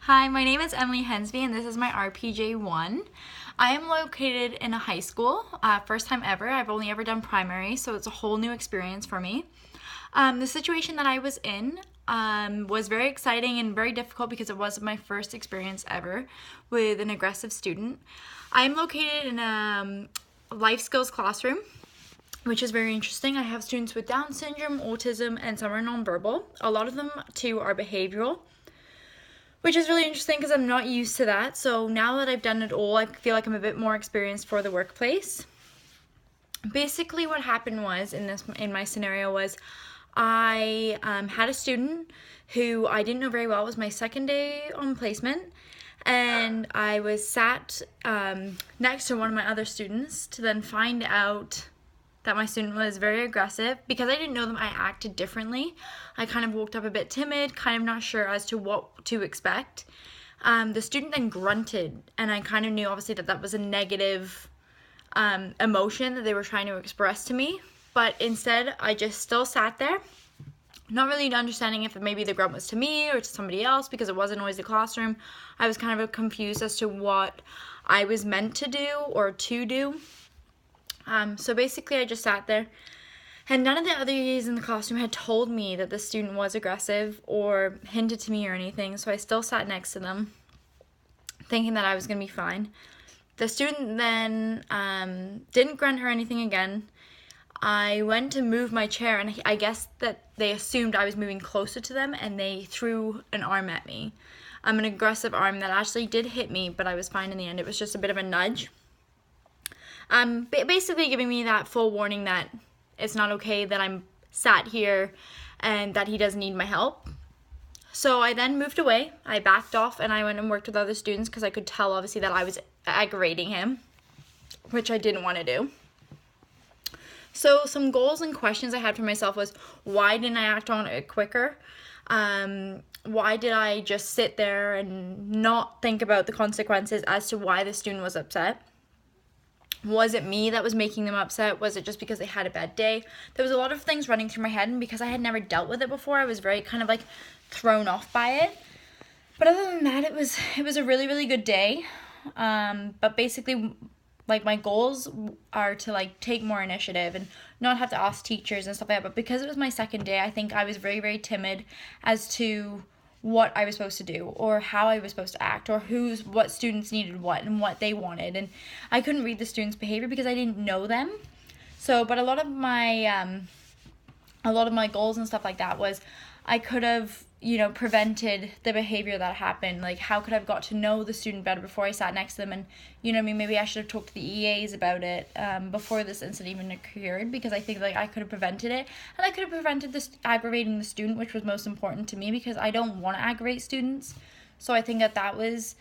Hi, my name is Emily Hensby and this is my RPJ1. I am located in a high school, first time ever. I've only ever done primary, so it's a whole new experience for me. The situation that I was in was very exciting and very difficult because it was my first experience ever with an aggressive student. I'm located in a life skills classroom, which is very interesting. I have students with Down syndrome, autism, and some are nonverbal. A lot of them too are behavioral, which is really interesting because I'm not used to that. So now that I've done it all, I feel like I'm a bit more experienced for the workplace. Basically what happened was in my scenario was I had a student who I didn't know very well. It was my second day on placement, and I was sat next to one of my other students to then find out that my student was very aggressive. Because I didn't know them, I acted differently. I kind of walked up a bit timid, kind of not sure as to what to expect. The student then grunted, and I kind of knew obviously that was a negative emotion that they were trying to express to me. But instead, I just still sat there, not really understanding if maybe the grunt was to me or to somebody else, because it wasn't always the classroom. I was kind of confused as to what I was meant to do or to do. So basically I just sat there, and none of the other EAs in the classroom had told me that the student was aggressive or hinted to me or anything, so I still sat next to them thinking that I was going to be fine. The student then didn't grunt or anything again. I went to move my chair, and I guess that they assumed I was moving closer to them, and they threw an arm at me. An aggressive arm that actually did hit me, but I was fine in the end. It was just a bit of a nudge. Basically giving me that full warning that it's not okay that I'm sat here and that he doesn't need my help. So I then moved away. I backed off and I went and worked with other students because I could tell obviously that I was aggravating him, which I didn't want to do. So some goals and questions I had for myself was, why didn't I act on it quicker? Why did I just sit there and not think about the consequences as to why the student was upset? Was it me that was making them upset? Was it just because they had a bad day? There was a lot of things running through my head, and because I had never dealt with it before, I was very kind of like thrown off by it. But other than that, it was a really, really good day. But basically, like, my goals are to like take more initiative and not have to ask teachers and stuff like that. But because it was my second day, I think I was very, very timid as to what I was supposed to do or how I was supposed to act or what students needed what and what they wanted, and I couldn't read the students' behavior because I didn't know them. So but a lot of my goals and stuff like that was I could have prevented the behavior that happened. Like, how could I have got to know the student better before I sat next to them? And maybe I should have talked to the EAs about it before this incident even occurred, because I think like I could have prevented it, and I could have prevented this aggravating the student, which was most important to me because I don't want to aggravate students. So I think that was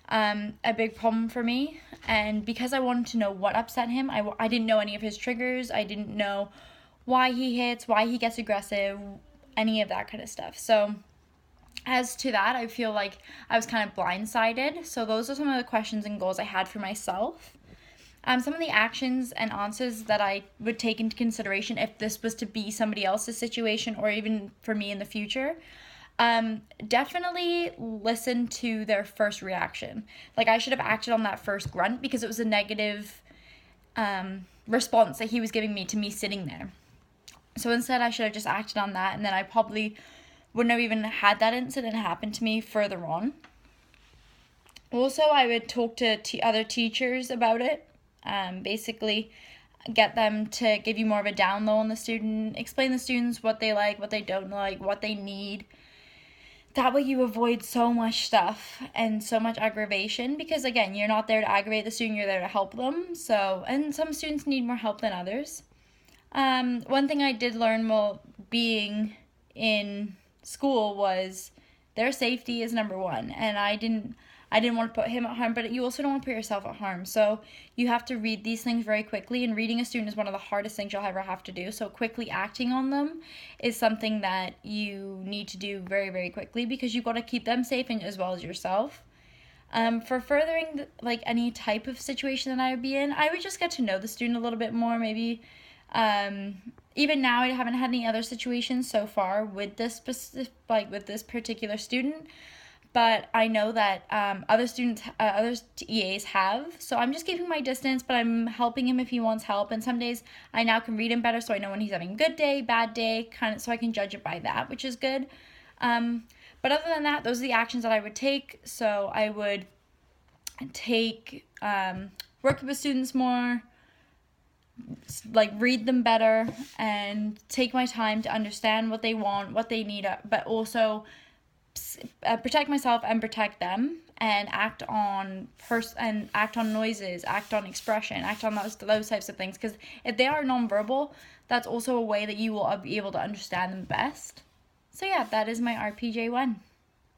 a big problem for me, and because I wanted to know what upset him, I didn't know any of his triggers. I didn't know why he hits, why he gets aggressive, any of that kind of stuff. So as to that, I feel like I was kind of blindsided. So those are some of the questions and goals I had for myself. Some of the actions and answers that I would take into consideration if this was to be somebody else's situation or even for me in the future. Definitely listen to their first reaction. Like, I should have acted on that first grunt because it was a negative response that he was giving me to me sitting there. So instead, I should have just acted on that, and then I probably wouldn't have even had that incident happen to me further on. Also, I would talk to other teachers about it, basically get them to give you more of a down low on the student, explain the students what they like, what they don't like, what they need. That way you avoid so much stuff and so much aggravation, because again, you're not there to aggravate the student, you're there to help them. So, and some students need more help than others. One thing I did learn while being in school was their safety is number one, and I didn't want to put him at harm, but you also don't want to put yourself at harm. So you have to read these things very quickly, and reading a student is one of the hardest things you'll ever have to do. So quickly acting on them is something that you need to do very, very quickly, because you've got to keep them safe and as well as yourself. For furthering like any type of situation that I would be in, I would just get to know the student a little bit more, maybe. Even now, I haven't had any other situations so far with this particular student, but I know that other EAs have. So I'm just keeping my distance, but I'm helping him if he wants help. And some days I now can read him better, so I know when he's having a good day, bad day, kind of, so I can judge it by that, which is good. But other than that, those are the actions that I would take. So I would take work with students more, like read them better, and take my time to understand what they want, what they need, but also protect myself and protect them, and act on noises, act on expression, act on those types of things, because if they are nonverbal, that's also a way that you will be able to understand them best. So yeah, that is my RPJ1.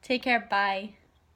Take care, bye.